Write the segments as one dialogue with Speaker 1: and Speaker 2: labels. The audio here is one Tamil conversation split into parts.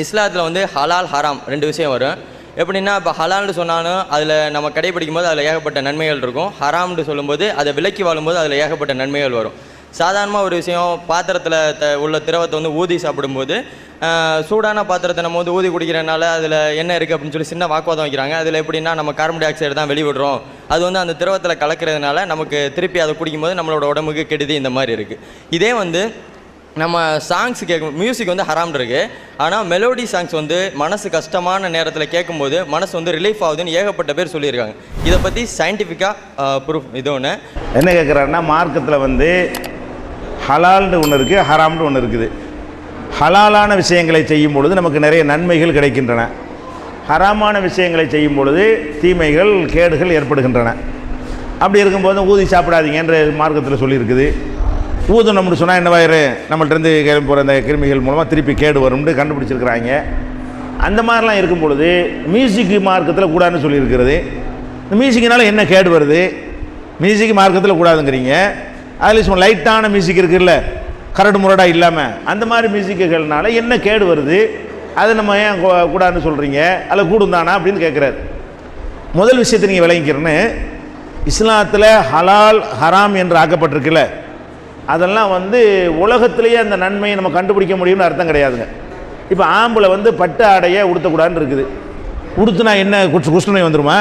Speaker 1: இஸ்லாத்தில் வந்து ஹலால் ஹராம் 2 விஷயம் வரும். எப்படின்னா இப்போ ஹலால்னு சொன்னாலும் அதில் நம்ம கடைபிடிக்கும் போது அதில் ஏகப்பட்ட நன்மைகள் இருக்கும். ஹராம்னு சொல்லும்போது அதை விலக்கி வாழும்போது அதில் ஏகப்பட்ட நன்மைகள் வரும். சாதாரணமாக ஒரு விஷயம், பாத்திரத்தில் உள்ள திரவத்தை வந்து ஊதி சாப்பிடும்போது சூடான பாத்திரத்தை நம்ம வந்து ஊதி குடிக்கிறனால அதில் என்ன இருக்குது அப்படின்னு சொல்லி சின்ன வாக்குவாதம் வைக்கிறாங்க. அதில் எப்படின்னா நம்ம கார்பன் டை ஆக்சைடு தான் வெளிவிடுறோம், அது வந்து அந்த திரவத்தில் கலக்கிறதுனால நமக்கு திருப்பி அதை குடிக்கும்போது நம்மளோட உடம்புக்கு கெடுதி இந்த மாதிரி இருக்குது. இதே வந்து நம்ம சாங்ஸ் கேட்கும் மியூசிக் வந்து ஹராம் இருக்குது. ஆனால் மெலோடி சாங்ஸ் வந்து மனசு கஷ்டமான நேரத்தில் கேட்கும்போது மனசு வந்து ரிலீஃப் ஆகுதுன்னு ஏகப்பட்ட பேர் சொல்லியிருக்காங்க. இதை பற்றி சயின்டிஃபிக்காக ப்ரூஃப் இது ஒன்று
Speaker 2: என்ன கேட்குறாருன்னா, மார்க்கத்தில் வந்து ஹலால்னு ஒன்று இருக்குது, ஹராம்னு ஒன்று இருக்குது. ஹலாலான விஷயங்களை செய்யும் பொழுது நமக்கு நிறைய நன்மைகள் கிடைக்கின்றன. ஹராமான விஷயங்களை செய்யும் பொழுது தீமைகள் கேடுகள் ஏற்படுகின்றன. அப்படி இருக்கும்போது ஊதி சாப்பிடாதீங்கன்ற மார்க்கத்தில் சொல்லியிருக்குது. ஊதுனம்னு சொன்னால் என்னவாயிரு, நம்மள்டேருந்து கிளம்பி போகிற அந்த கிருமிகள் மூலமாக திருப்பி கேடு வரும்னு கண்டுபிடிச்சிருக்கிறாங்க. அந்த மாதிரிலாம் இருக்கும் பொழுது மியூசிக்கு மார்க்கத்தில் கூடாதுன்னு சொல்லியிருக்கிறது. இந்த மியூசிக்கினால என்ன கேடு வருது? மியூசிக் மார்க்கத்தில் கூடாதுங்கிறீங்க. அதில் சும்மா லைட்டான மியூசிக் இருக்குல்ல, கரடு முரடாக இல்லாமல், அந்த மாதிரி மியூசிக்குகள்னால என்ன கேடு வருது? அதை நம்ம ஏன் கூடாதுன்னு சொல்கிறீங்க? அதில் கூடும் தானா அப்படின்னு கேட்குறாரு. முதல் விஷயத்தை நீங்கள் விளங்கிக்கிறேன்னு, இஸ்லாத்தில் ஹலால் ஹராம் என்று ஆக்கப்பட்டிருக்குல்ல, அதெல்லாம் வந்து உலகத்திலேயே அந்த நன்மையை நம்ம கண்டுபிடிக்க முடியும்னு அர்த்தம் கிடையாதுங்க. இப்போ ஆம்பளை வந்து பட்டு ஆடையை உடுத்தக்கூடாதுன்னு இருக்குது. உடுத்துனா என்ன குஷ்ணனை வந்துடுமா?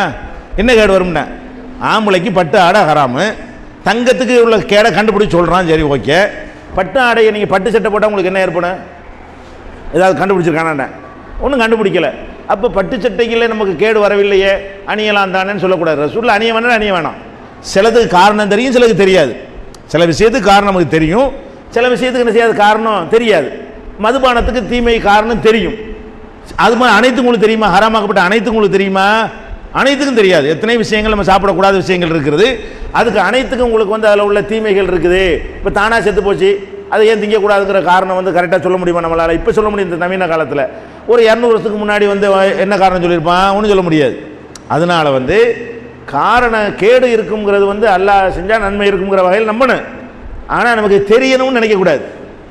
Speaker 2: என்ன கேடு வரும்னா, ஆம்பளைக்கு பட்டு ஆடை ஹராமு, தங்கத்துக்கு உள்ள கேடை கண்டுபிடிச்சி சொல்கிறான். சரி, ஓகே. பட்டு ஆடையை நீங்கள் பட்டு சட்டை போட்டால் உங்களுக்கு என்ன ஏற்படும்? ஏதாவது கண்டுபிடிச்சிருக்கானா? ஒன்றும் கண்டுபிடிக்கலை. அப்போ பட்டு சட்டைகளில் நமக்கு கேடு வரவில்லையே, அணியலாம் தானேன்னு சொல்லக்கூடாது. ரசூலுல்லாஹ் அணிய வேணாம், அணிய வேணாம். சிலதுக்கு காரணம் தெரியும், சிலதுக்கு தெரியாது. சில விஷயத்துக்கு காரணம் நமக்கு தெரியும், சில விஷயத்துக்கு என்ன செய்யாது காரணம் தெரியாது. மதுபானத்துக்கு தீமை காரணம் தெரியும். அது மாதிரி அனைத்துக்கும் உங்களுக்கு தெரியுமா? ஹராமாக்கப்பட்ட அனைத்துக்கும் உங்களுக்கு தெரியுமா? அனைத்துக்கும் தெரியாது. எத்தனை விஷயங்கள் நம்ம சாப்பிடக்கூடாத விஷயங்கள் இருக்கிறது, அதுக்கு அனைத்துக்கும் உங்களுக்கு வந்து அதில் உள்ள தீமைகள் இருக்குது. இப்போ தானாக செத்து போச்சு, அதை ஏன் திங்கக்கூடாதுங்கிற காரணம் வந்து கரெக்டாக சொல்ல முடியுமா நம்மளால்? இப்போ சொல்ல முடியும். இந்த நவீன காலத்தில் ஒரு 200 வருஷத்துக்கு முன்னாடி வந்து என்ன காரணம் சொல்லியிருப்பான்? ஒன்றும் சொல்ல முடியாது. அதனால் வந்து காரண கேடு இருக்குங்கிறது வந்து அல்லாஹ் செஞ்சால் நன்மை இருக்குங்கிற வகையில் நம்பணும். ஆனால் நமக்கு தெரியணும்னு நினைக்கக்கூடாது.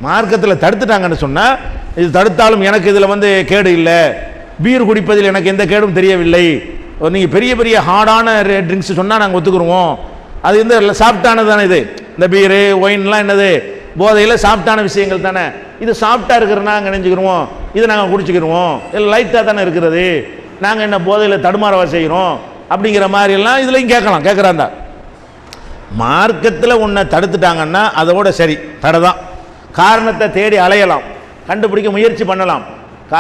Speaker 2: மார்க்கத்தில் தடுத்துட்டாங்கன்னு சொன்னால், இது தடுத்தாலும் எனக்கு இதில் வந்து கேடு இல்லை, பீர் குடிப்பதில் எனக்கு எந்த கேடும் தெரியவில்லை, நீங்கள் பெரிய பெரிய ஹார்டான ட்ரிங்க்ஸ் சொன்னால் நாங்கள் ஒத்துக்குருவோம், அது இந்த சாஃப்டானது தானே, இது இந்த பீரு ஒயின்லாம் என்னது போதையில் சாஃப்டான விஷயங்கள் தானே, இது சாஃப்டாக இருக்கிறனா நாங்கள் நினைஞ்சுக்கிடுவோம், இதை நாங்கள் குடிச்சிக்கிடுவோம், இல்லை லைட்டாக தானே இருக்கிறது, நாங்கள் என்ன போதையில் தடுமாறவா செய்கிறோம் அப்படிங்கிற மாதிரிலாம் இதுலையும் கேட்குறாண்டா. மார்க்கத்தில் ஒன்றை தடுத்துட்டாங்கன்னா அதோட சரி, தடை தான். காரணத்தை தேடி அலையலாம், கண்டுபிடிக்க முயற்சி பண்ணலாம்.